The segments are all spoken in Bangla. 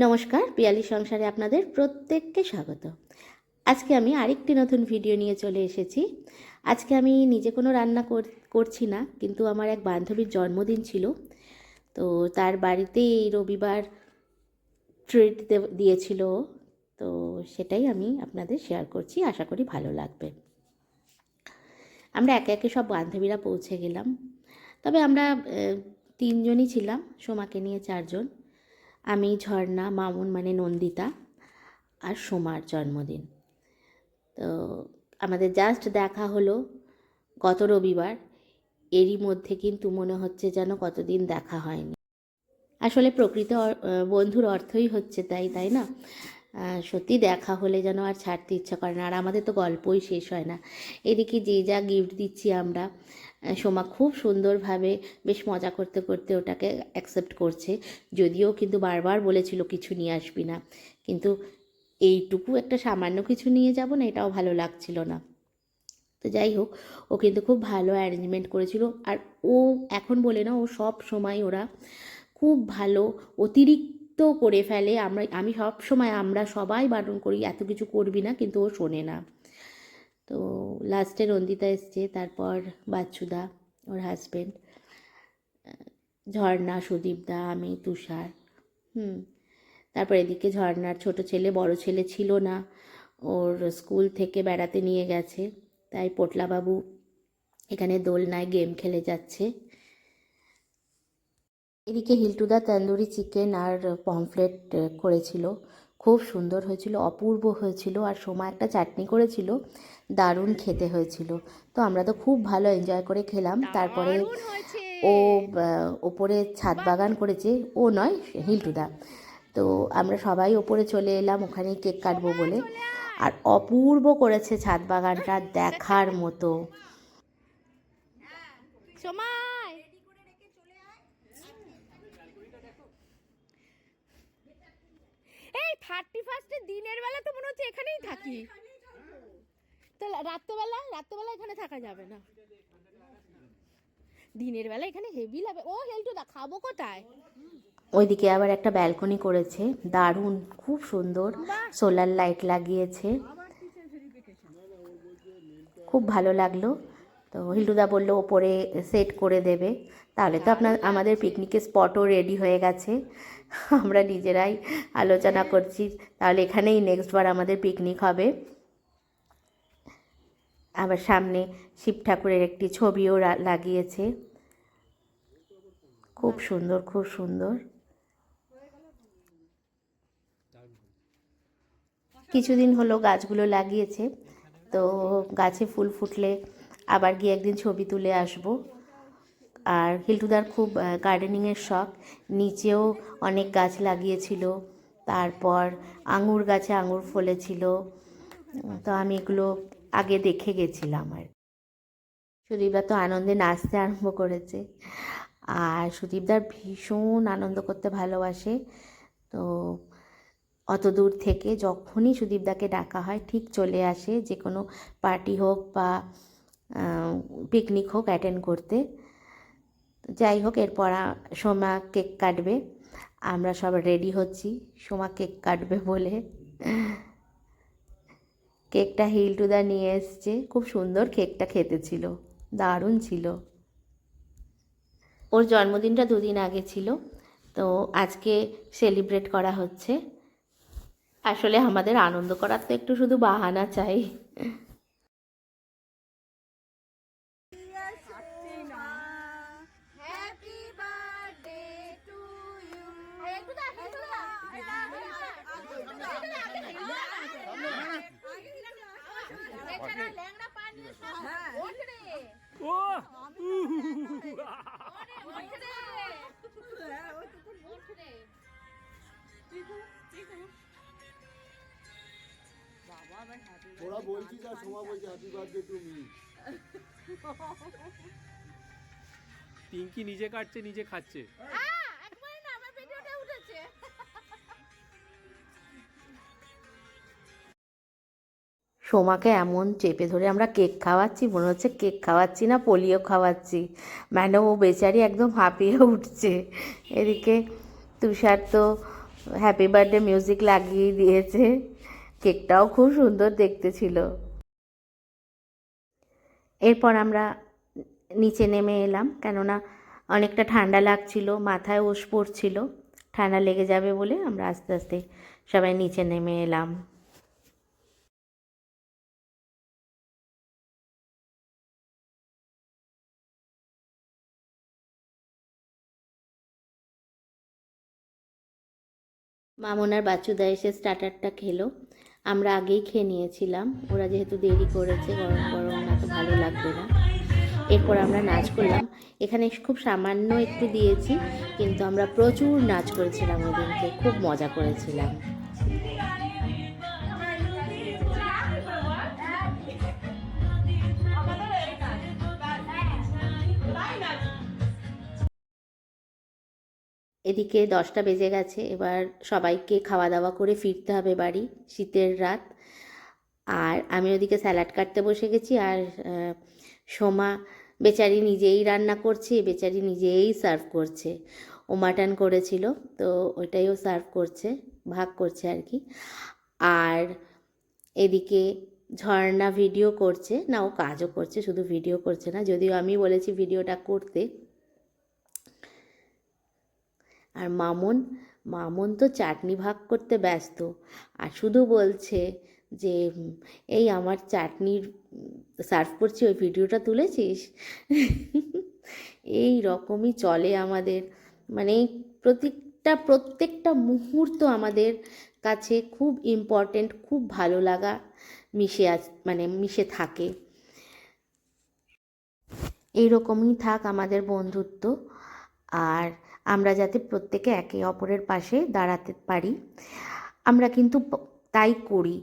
নমস্কার, পিয়ালি সংসারে আপনাদের প্রত্যেককে স্বাগত। আজকে আমি আরেকটি নতুন ভিডিও নিয়ে চলে এসেছি। আজকে আমি নিজে কোনো রান্না করছি না, কিন্তু আমার এক বান্ধবীর জন্মদিন ছিল। তো তার বাড়িতে এই রবিবার ট্রিট দিয়েছিল, তো সেটাই আমি আপনাদের শেয়ার করছি। আশা করি ভালো লাগবে। আমরা একে একে সব বান্ধবীরা পৌঁছে গেলাম। তবে আমরা তিনজনই ছিলাম, সোমাকে নিয়ে চারজন। আমি, ঝর্ণা, মামুন মানে নন্দিতা, আর সোমার জন্মদিন। তো আমাদের জাস্ট দেখা হলো গত রবিবার। এরই মধ্যে কিন্তু মনে হচ্ছে যেন কতদিন দেখা হয়নি। আসলে প্রকৃত বন্ধুর অর্থই হচ্ছে তাই না? সত্যি দেখা হলে যেন আর ছাড়তে ইচ্ছা করে না। আর আমাদের তো গল্পই শেষ হয় না। এদিকে যে যা গিফট দিচ্ছি আমরা, সোমা খুব সুন্দরভাবে বেশ মজা করতে করতে ওটাকে অ্যাকসেপ্ট করছে। যদিও কিন্তু বারবার বলেছিল কিছু নিয়ে আসবি না, কিন্তু এইটুকু একটা সামান্য কিছু নিয়ে যাব না, এটাও ভালো লাগছিল না। তো যাই হোক, ও কিন্তু খুব ভালো অ্যারেঞ্জমেন্ট করেছিল। আর ও এখন বলে না, ও সব সময় ওরা খুব ভালো অতিরিক্ত করে ফেলে। আমি সব সময়, আমরা সবাই বারণ করি এত কিছু করবি না, কিন্তু ও শোনে না। তো লাস্টে রন্দিতা এসছে, তারপর বাচ্চুদা ওর হাজব্যান্ড, ঝর্ণা, সুদীপদা, আমি, তুষার। তারপর এদিকে ঝর্ণার ছোট ছেলে, বড় ছেলে ছিল না, ওর স্কুল থেকে বেড়াতে নিয়ে গেছে, তাই পোটলাবাবু এখানে দোলনায় গেম খেলে যাচ্ছে। এদিকে হিল্টুদা তন্দুরি চিকেন আর পমফ্লেট করেছিল, খুব সুন্দর হয়েছিল, অপূর্ব হয়েছিল। আর সোমা একটা চাটনি করেছিল, দারুণ খেতে হয়েছিল। তো আমরা তো খুব ভালো এনজয় করে খেলাম। তারপরে ও ওপরে ছাদ বাগান করেছে, ও নয়, হিল্টুদা। তো আমরা সবাই ওপরে চলে এলাম ওখানে কেক কাটবো বলে। আর অপূর্ব করেছে ছাদ বাগানটা, দেখার মতো। এই 31 দিনের বেলা তো মনে হচ্ছে এখানেই থাকি। তো রাত্রেবেলা এখানে থাকা যাবে না। দিনের বেলা এখানে হেভি লাগে। ও হেলটুদা, খাবো কোথায়? ওইদিকে আবার একটা ব্যালকনি করেছে, দারুণ, খুব সুন্দর, সোলার লাইট লাগিয়েছে, খুব ভালো লাগলো। তো হিল্টুদা বললো ওপরে সেট করে দেবে, তাহলে তো আমাদের পিকনিকের স্পটও রেডি হয়ে গেছে। আমরা নিজেরাই আলোচনা করছি, তাহলে এখানেই নেক্সটবার আমাদের পিকনিক হবে। আবার সামনে শিব ঠাকুরের একটি ছবিও লাগিয়েছে, খুব সুন্দর, খুব সুন্দর। কিছুদিন হলো গাছগুলো লাগিয়েছে, তো গাছে ফুল ফুটলে আবার গিয়ে একদিন ছবি তুলে আসব। আর হিল্টুদার খুব গার্ডেনিংয়ের শখ, নিচেও অনেক গাছ লাগিয়েছিল। তারপর আঙুর গাছে আঙুর ফলেছিল, তো আমি এগুলো আগে দেখে গেছিলাম। আর সুদীপদা তো আনন্দে নাচতে আরম্ভ করেছে। আর সুদীপদার ভীষণ আনন্দ করতে ভালোবাসে। তো অত দূর থেকে যখনই সুদীপদাকে ডাকা হয় ঠিক চলে আসে, যে কোনো পার্টি হোক বা পিকনিক হোক অ্যাটেন্ড করতে। যাই হোক, এরপর সোমা কেক কাটবে, আমরা সব রেডি হচ্ছি সোমা কেক কাটবে বলে। কেকটা হিল্টুদা নিয়ে এসছে, খুব সুন্দর কেকটা খেতে ছিল, দারুণ ছিল। ওর জন্মদিনটা দুদিন আগে ছিল, তো আজকে সেলিব্রেট করা হচ্ছে। আসলে আমাদের আনন্দ করার তো একটু শুধু বাহানা চাই। তোরা বলছিস আর সোমা বলছে happy birthday to me. Pinky নিজে কাটছে, নিজে খাচ্ছে। সোমাকে এমন চেপে ধরে আমরা কেক খাওয়াচ্ছি, মনে হচ্ছে কেক খাওয়াচ্ছি না পোলিও খাওয়াচ্ছি। ম্যাডাম ও বেচারি একদম হাঁপিয়ে উঠছে। এদিকে তুষার তো হ্যাপি বার্থডে মিউজিক লাগিয়ে দিয়েছে। কেকটাও খুব সুন্দর দেখতে ছিল। এরপর আমরা নিচে নেমে এলাম, কেননা অনেকটা ঠান্ডা লাগছিল, মাথায় ওষ পড়ছিল, ঠান্ডা লেগে যাবে বলে আমরা আস্তে আস্তে সবাই নিচে নেমে এলাম। মামুন আর বাচ্চুদা এসে স্টার্টারটা খেলো, আমরা আগেই খেয়ে নিয়েছিলাম, ওরা যেহেতু দেরি করেছে, গরম গরম না তো ভালো লাগবে না। এরপর আমরা নাচ করলাম, এখানে খুব সামান্য একটু দিয়েছি, কিন্তু আমরা প্রচুর নাচ করেছিলাম ওদিনকে, খুব মজা করেছিলাম। এদিকে 10টা বেজে গেছে, এবার সবাইকে খাওয়া দাওয়া করে ফিরতে হবে বাড়ি, শীতের রাত। আর আমি ওদিকে স্যালাড কাটতে বসে গেছি, আর সোমা বেচারি নিজেই রান্না করছে, বেচারি নিজেই সার্ভ করছে। ও মাটন করেছিল, তো ওইটাই ও সার্ভ করছে, ভাগ করছে আর কি। আর এদিকে ঝর্ণা ভিডিও করছে, না ও কাজও করছে, শুধু ভিডিও করছে না, যদিও আমি বলেছি ভিডিওটা করতে। আর মামুন তো চাটনি ভাগ করতে ব্যস্ত, আর শুধু বলছে যে এই আমার চাটনির সার্ভ করছি, ওই ভিডিওটা তুলেছিস। এই রকমই চলে আমাদের, মানে প্রত্যেকটা মুহূর্ত আমাদের কাছে খুব ইম্পর্টেন্ট, খুব ভালো লাগা মিশে থাকে। এইরকমই থাক আমাদের বন্ধুত্ব, আর আমরা যাতে প্রত্যেকে একে অপরের পাশে দাঁড়াতে পারি, আমরা কিন্তু তাই করি।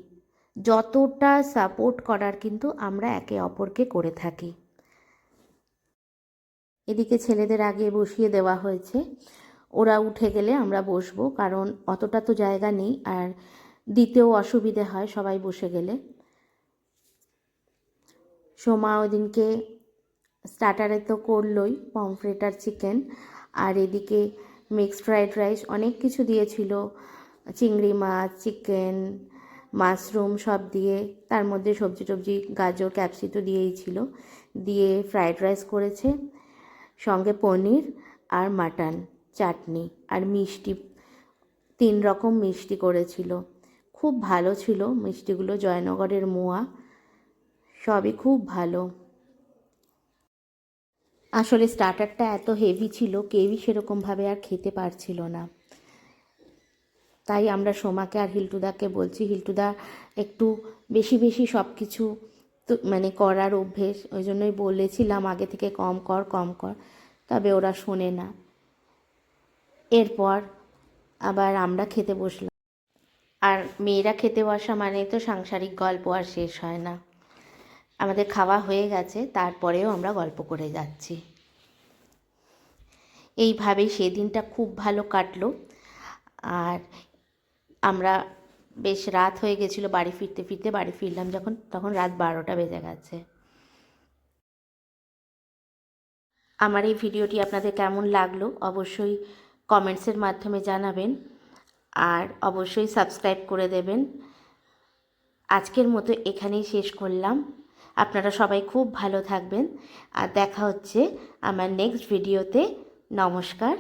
যতটা সাপোর্ট করার কিন্তু আমরা একে অপরকে করে থাকি। এদিকে ছেলেদের আগে বসিয়ে দেওয়া হয়েছে, ওরা উঠে গেলে আমরা বসবো, কারণ অতটা তো জায়গা নেই, আর দিতেও অসুবিধে হয় সবাই বসে গেলে। সোমা ওদিনকে স্টার্টারে তো করলোই, পমফ্রেট আর চিকেন, আর এদিকে মিক্সড ফ্রাইড রাইস, অনেক কিছু দিয়েছিল, চিংড়ি মাছ, চিকেন, মাশরুম সব দিয়ে, তার মধ্যে সবজি টবজি, গাজর, ক্যাপসি তো দিয়েই ছিল, দিয়ে ফ্রাইড রাইস করেছে, সঙ্গে পনির আর মাটন, চাটনি আর মিষ্টি, 3 রকম মিষ্টি করেছিল। খুব ভালো ছিল মিষ্টিগুলো, জয়নগরের মোয়া, সবই খুব ভালো। আসলে স্টার্টারটা এত হেভি ছিল, কেউই সেরকমভাবে আর খেতে পারছিল না, তাই আমরা সোমাকে আর হিল্টুদাকে বলছি, হিল্টুদা একটু বেশি বেশি সব কিছু তো মানে করার অভ্যেস, ওই জন্যই বলেছিলাম আগে থেকে কম কর, তবে ওরা শোনে না। এরপর আবার আমরা খেতে বসলাম, আর মেয়েরা খেতে বসা মানে তো সাংসারিক গল্প আর শেষ হয় না। আমাদের খাওয়া হয়ে গেছে, তারপরেও আমরা গল্প করে যাচ্ছি। এইভাবেই সেদিনটা খুব ভালো কাটলো। আর আমরা বেশ রাত হয়ে গেছিলো বাড়ি ফিরলাম যখন, তখন রাত 12টা বেজে গেছে। আমার এই ভিডিওটি আপনাদের কেমন লাগলো অবশ্যই কমেন্টসের মাধ্যমে জানাবেন, আর অবশ্যই সাবস্ক্রাইব করে দেবেন। আজকের মতো এখানেই শেষ করলাম। আপনারা সবাই খুব ভালো থাকবেন, আর দেখা হচ্ছে আমার নেক্সট ভিডিওতে। নমস্কার।